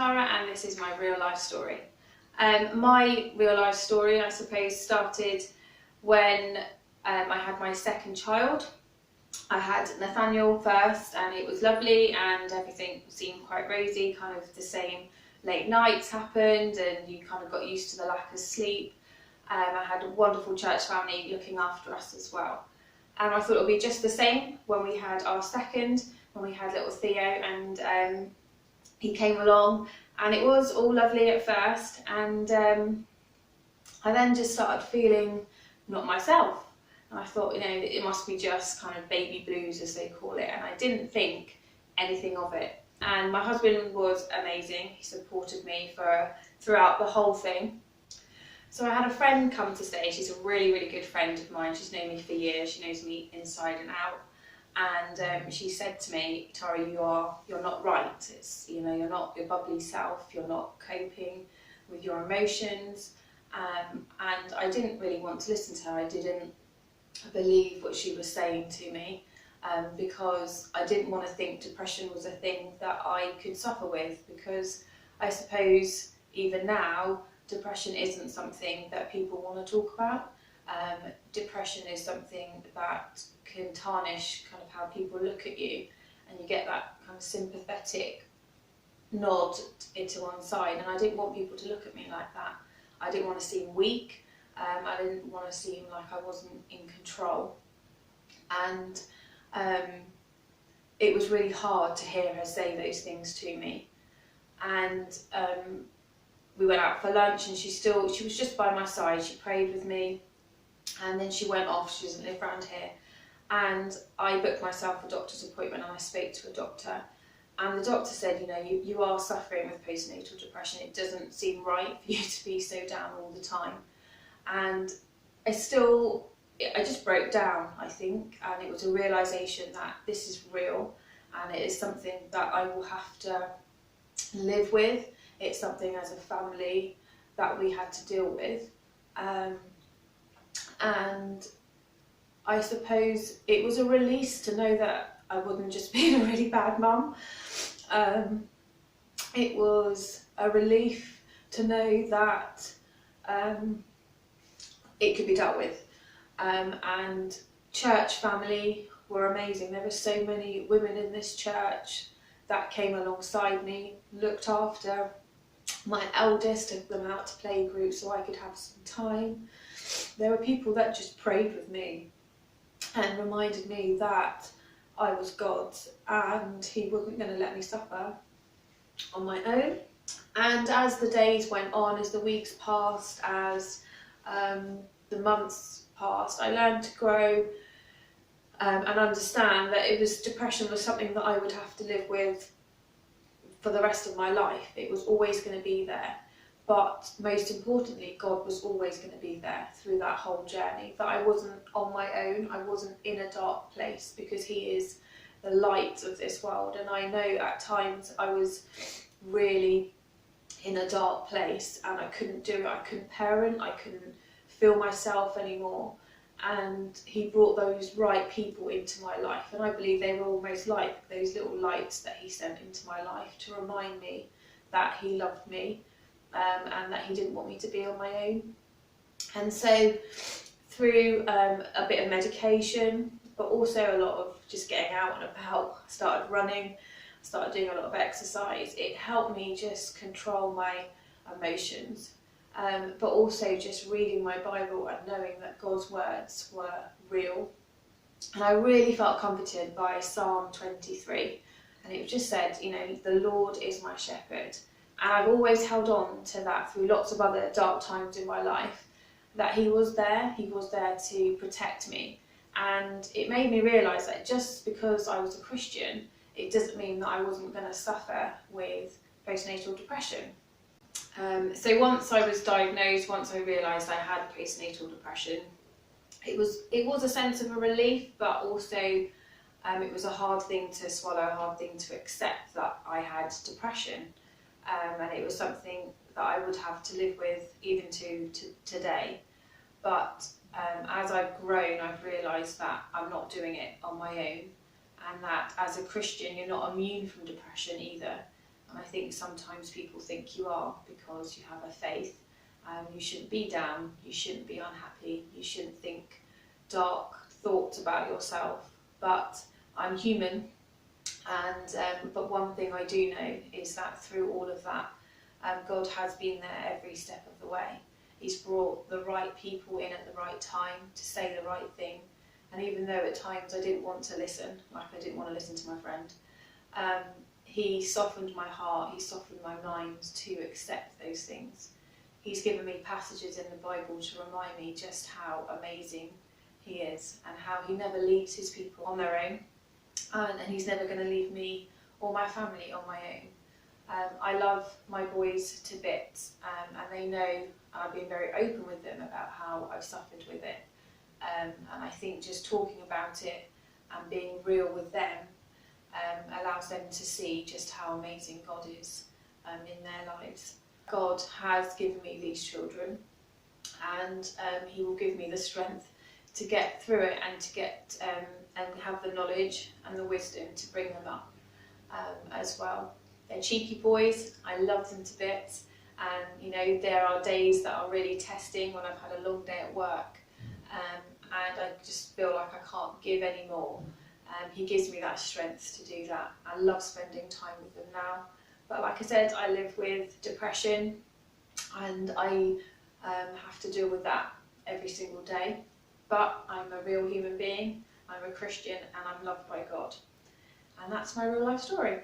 Tara, and this is my real life story. My real life story, I suppose, started when I had my second child. I had Nathaniel first, and it was lovely and everything seemed quite rosy. Kind of the same late nights happened and you kind of got used to the lack of sleep. I had a wonderful church family looking after us as well. And I thought it would be just the same when we had our second, when we had little Theo, and he came along, and it was all lovely at first, and I then just started feeling not myself. And I thought, it must be just kind of baby blues, as they call it, and I didn't think anything of it. And my husband was amazing. He supported me throughout the whole thing. So I had a friend come to stay. She's a really, really good friend of mine. She's known me for years. She knows me inside and out. And she said to me, Tara, you're not right. You're not your bubbly self. You're not coping with your emotions. And I didn't really want to listen to her. I didn't believe what she was saying to me, because I didn't want to think depression was a thing that I could suffer with, because I suppose even now, depression isn't something that people want to talk about. Depression is something that can tarnish kind of how people look at you, and you get that kind of sympathetic nod into one side, and I didn't want people to look at me like that. I didn't want to seem weak. I didn't want to seem like I wasn't in control, and it was really hard to hear her say those things to me. And we went out for lunch, and she was just by my side. She prayed with me, and then she went off. She doesn't live around here, and I booked myself a doctor's appointment, and I spoke to a doctor, and the doctor said, you are suffering with postnatal depression. It doesn't seem right for you to be so down all the time. And I just broke down, I think, and it was a realisation that this is real, and it is something that I will have to live with. It's something as a family that we had to deal with, and I suppose it was a release to know that I wasn't just being a really bad mum. It was a relief to know that it could be dealt with, and church family were amazing. There were so many women in this church that came alongside me, looked after my eldest, took them out to play groups so I could have some time. There were people that just prayed with me and reminded me that I was God's and he wasn't going to let me suffer on my own. And as the days went on, as the weeks passed, as the months passed, I learned to grow and understand that depression was something that I would have to live with for the rest of my life. It was always going to be there, but most importantly, God was always going to be there through that whole journey, that I wasn't on my own. I wasn't in a dark place, because he is the light of this world. And I know at times I was really in a dark place and I couldn't do it. I couldn't parent, I couldn't feel myself anymore, and he brought those right people into my life, and I believe they were almost like those little lights that he sent into my life to remind me that he loved me, and that he didn't want me to be on my own. And so through a bit of medication, but also a lot of just getting out and about, I started running, I started doing a lot of exercise. It helped me just control my emotions. But also just reading my Bible and knowing that God's words were real. And I really felt comforted by Psalm 23. And it just said, the Lord is my shepherd. And I've always held on to that through lots of other dark times in my life, that he was there to protect me. And it made me realise that just because I was a Christian, it doesn't mean that I wasn't going to suffer with postnatal depression. So once I was diagnosed, once I realised I had postnatal depression, it was a sense of a relief, but also it was a hard thing to swallow, a hard thing to accept that I had depression, and it was something that I would have to live with even to today. But as I've grown, I've realised that I'm not doing it on my own, and that as a Christian you're not immune from depression either. And I think sometimes people think you are because you have a faith. You shouldn't be down, you shouldn't be unhappy, you shouldn't think dark thoughts about yourself. But I'm human, and but one thing I do know is that through all of that, God has been there every step of the way. He's brought the right people in at the right time to say the right thing. And even though at times I didn't want to listen, like I didn't want to listen to my friend, he softened my heart, he softened my mind to accept those things. He's given me passages in the Bible to remind me just how amazing he is and how he never leaves his people on their own, and he's never going to leave me or my family on my own. I love my boys to bits, and they know I've been very open with them about how I've suffered with it. And I think just talking about it and being real with them allows them to see just how amazing God is in their lives. God has given me these children, and he will give me the strength to get through it and to get and have the knowledge and the wisdom to bring them up as well. They're cheeky boys, I love them to bits, and you know, there are days that are really testing when I've had a long day at work, and I just feel like I can't give any more. He gives me that strength to do that. I love spending time with them now. But like I said, I live with depression, and I have to deal with that every single day. But I'm a real human being, I'm a Christian, and I'm loved by God. And that's my real life story.